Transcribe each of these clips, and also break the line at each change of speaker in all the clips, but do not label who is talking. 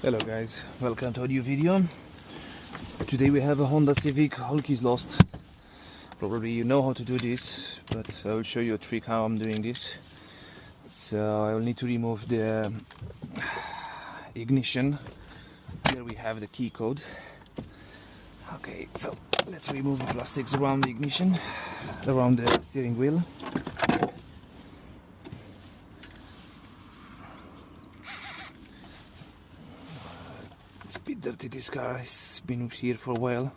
Hello guys, welcome to a new video. Today we have a Honda Civic, all keys lost. Probably you know how to do this, but I will show you a trick how I'm doing this. So I will need to remove the ignition. Here we have the key code. Okay, so let's remove the plastics around the ignition, around the steering wheel. It's a bit dirty, this car has been here for a while.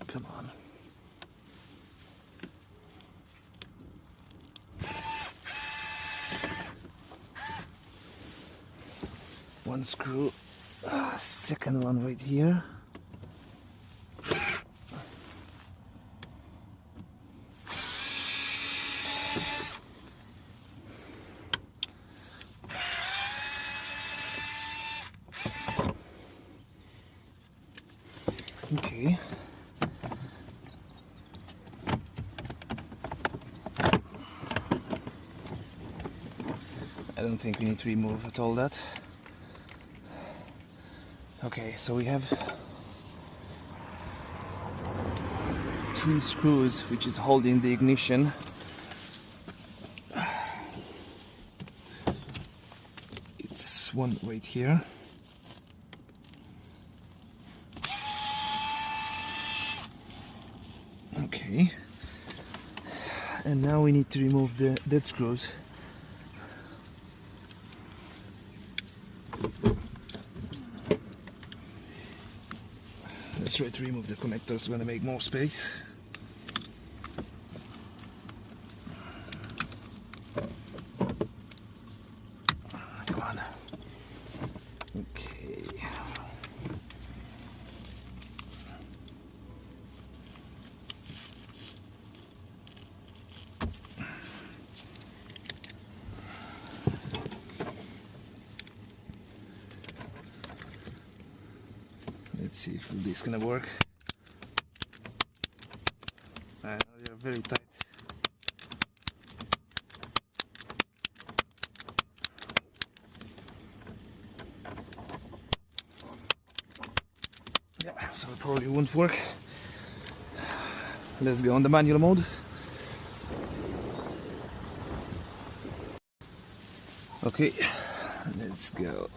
Come on. One screw, second one right here. Okay. I don't think we need to remove at all that. Okay, so we have 3 screws which is holding the ignition. It's one right here. Okay, and now we need to remove the dead screws. Let's try to remove the connectors, it's gonna make more space. Come on. Okay. Let's see if this is gonna work. They're very tight. Yeah, so it probably won't work. Let's go on the manual mode. Okay, let's go.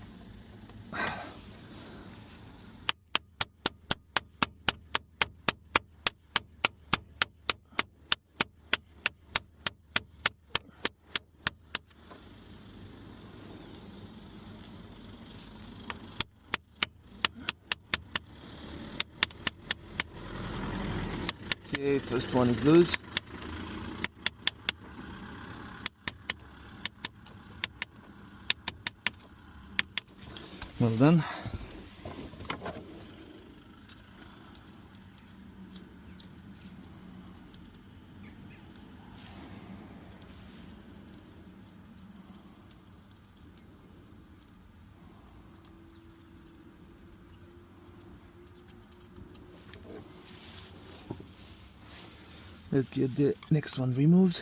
Okay, first one is loose. Well done. Let's get the next one removed.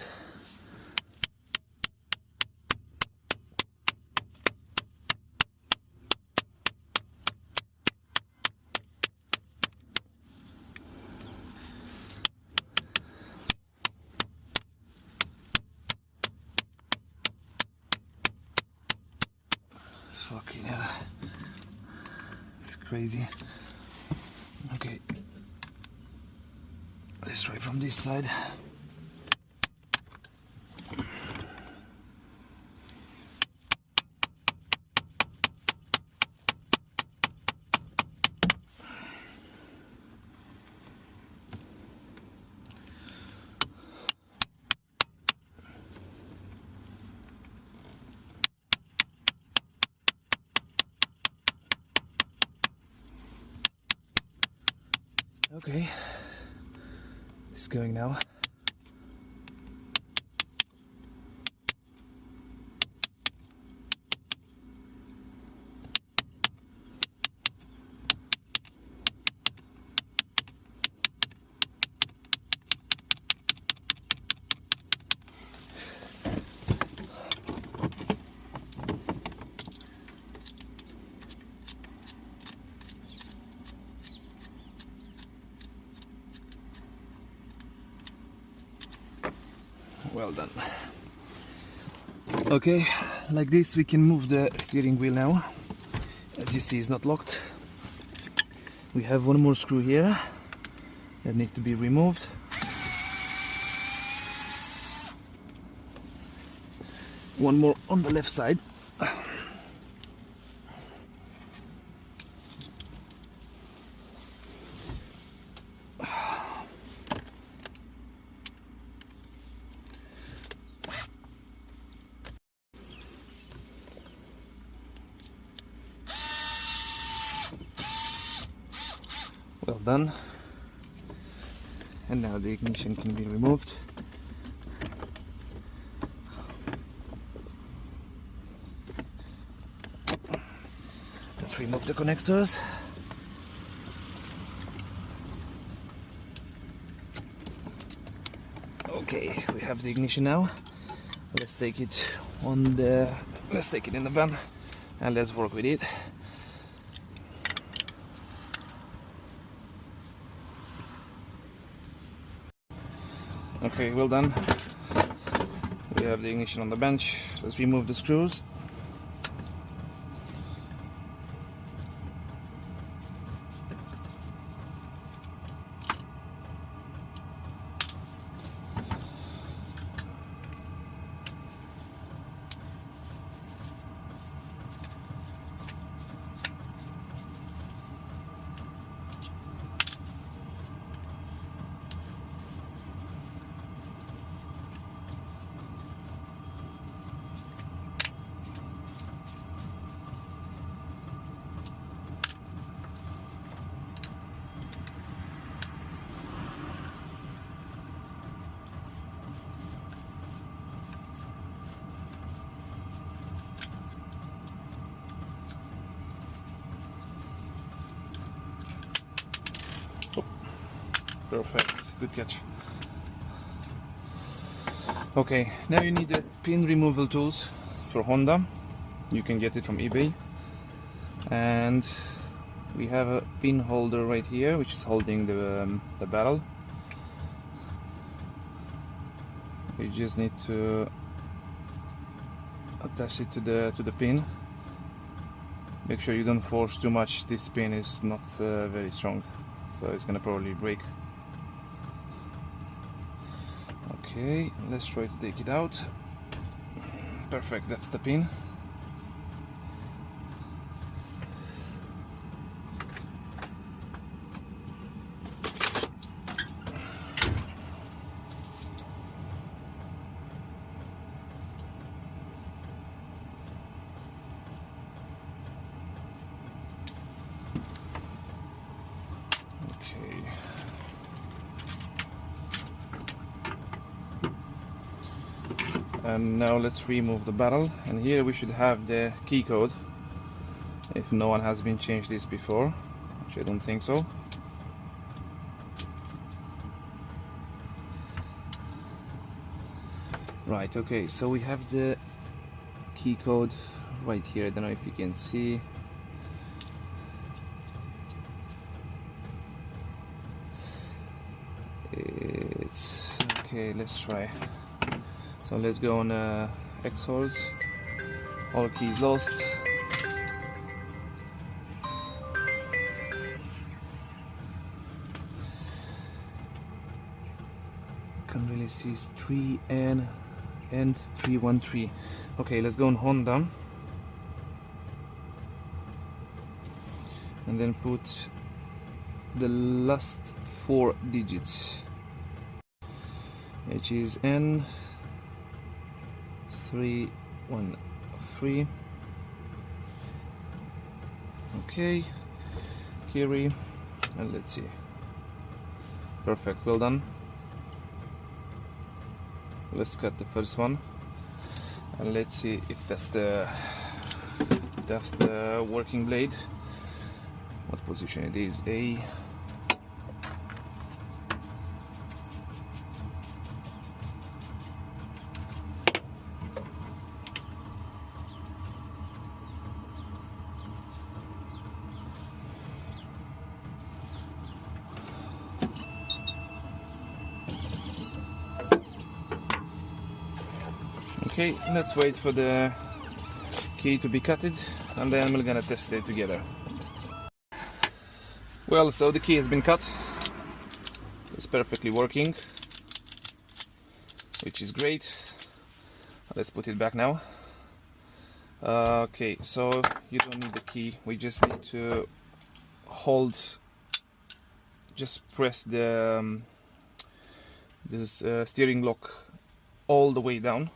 Fucking hell. It's crazy. Okay. Let's try from this side. Okay, it's going now. Well done. Okay, like this we can move the steering wheel now. As you see, it's not locked. We have one more screw here that needs to be removed. One more on the left side. Well done. And now the ignition can be removed. Let's remove the connectors. Okay, we have the ignition now. Let's take it in the van and let's work with it. Okay, well done. We have the ignition on the bench. Let's remove the screws. Perfect, good catch. Okay, now you need the pin removal tools for Honda. You can get it from eBay. And we have a pin holder right here, which is holding the barrel. You just need to attach it to the pin. Make sure you don't force too much. This pin is not very strong, so it's gonna probably break. Okay, let's try to take it out. Perfect, that's the pin. And now let's remove the barrel, and here we should have the key code, if no one has been changed this before, which I don't think so. Right, okay, so we have the key code right here. I don't know if you can see. It's okay, let's try. So let's go on Xsource, all keys lost. Can't really see, it's 3N and 313. Okay, let's go on Honda. And then put the last 4 digits, which is N 313. Okay, carry, and let's see. Perfect, well done. Let's cut the first one, and let's see if that's the working blade. What position it is? A. Okay, let's wait for the key to be cutted and then we're gonna test it together. Well, so the key has been cut. It's perfectly working, which is great. Let's put it back now. Okay, so you don't need the key, we just need to hold, just press the this steering lock all the way down,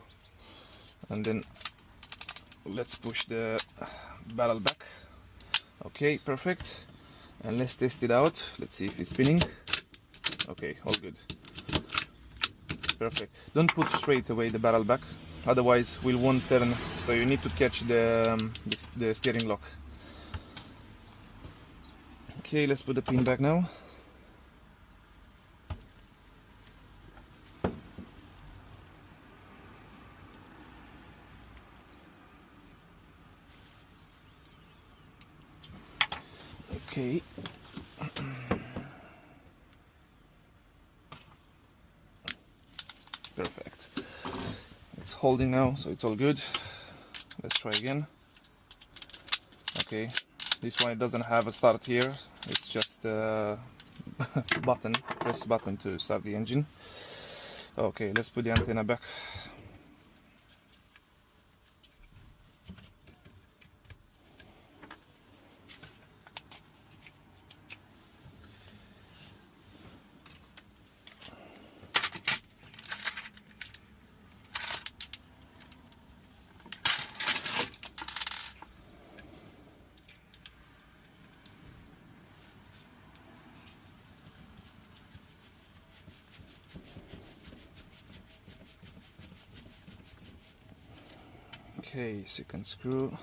and then let's push the barrel back. Okay, perfect. And let's test it out. Let's see if it's spinning. Okay, all good. Perfect. Don't put straight away the barrel back, otherwise we won't turn, so you need to catch the steering lock. Okay, let's put the pin back now. Okay. Perfect. It's holding now, so it's all good. Let's try again. Okay, this one doesn't have a start here, it's just a button, press button to start the engine. Okay, let's put the antenna back. Okay, second screw.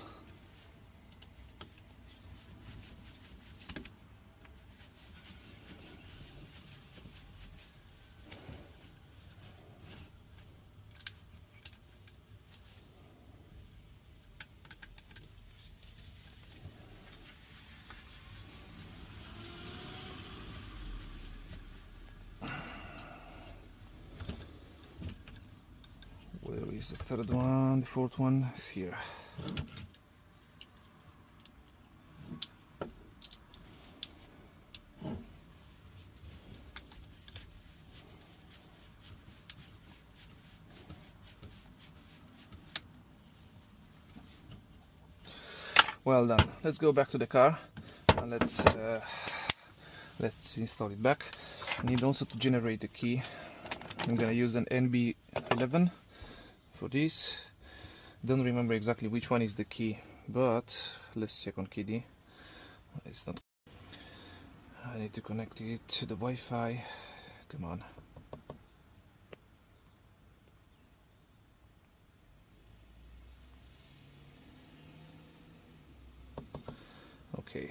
Where is the third one? The fourth one is here. Well done. Let's go back to the car and let's install it back. I need also to generate the key. I'm gonna use an NB11 for this. Don't remember exactly which one is the key, but let's check on KD. It's not. I need to connect it to the Wi-Fi. Come on. Okay.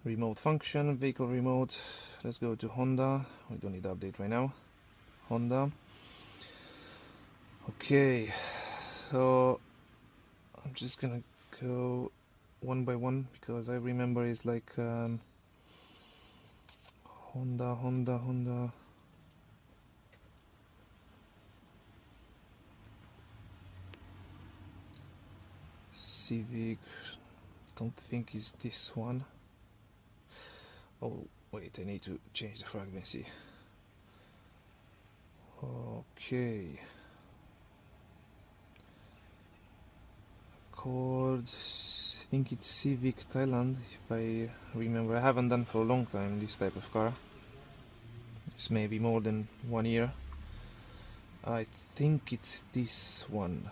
Remote function, vehicle remote. Let's go to Honda. We don't need to update right now. Honda. Okay, so I'm just gonna go one by one because I remember it's like Honda Civic. Don't think it's this one. Oh wait, I need to change the frequency. Okay. Called, I think it's Civic Thailand, if I remember. I haven't done for a long time this type of car. It's maybe more than 1 year. I think it's this one.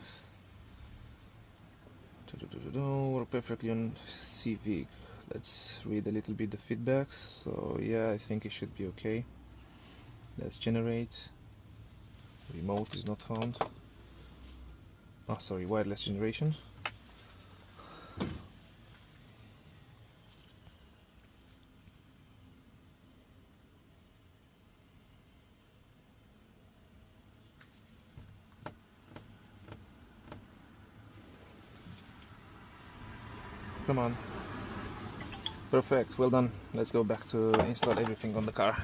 We're perfectly on Civic. Let's read a little bit the feedbacks. So yeah, I think it should be okay. Let's generate. Remote is not found. Oh, sorry, wireless generation. Come on. Perfect, well done. Let's go back to install everything on the car.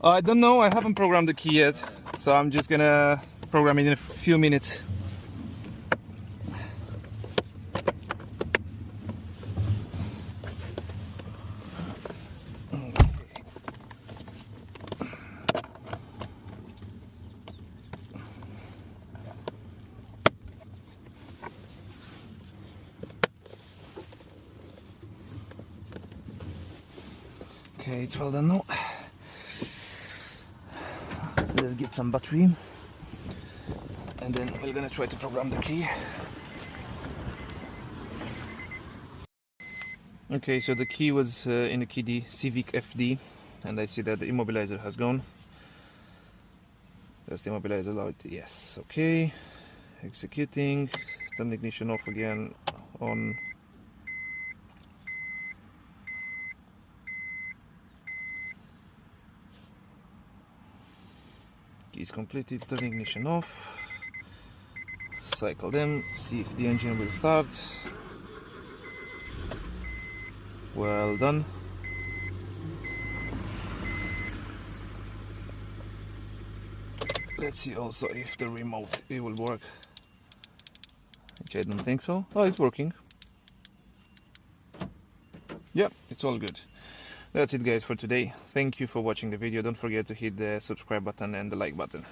I don't know, I haven't programmed the key yet, so I'm just gonna program it in a few minutes. Okay, it's well done now. Let's get some battery and then we're gonna try to program the key. Okay, so the key was in the key Civic FD, and I see that the immobilizer has gone. There's the immobilizer light, yes, okay. Executing, turn ignition off again, on. Keys completed, turn ignition off. Cycle them, see if the engine will start. Well done. Let's see also if the remote it will work, which I don't think so. Oh, it's working. Yeah, it's all good. That's it guys for today. Thank you for watching the video. Don't forget to hit the subscribe button and the like button.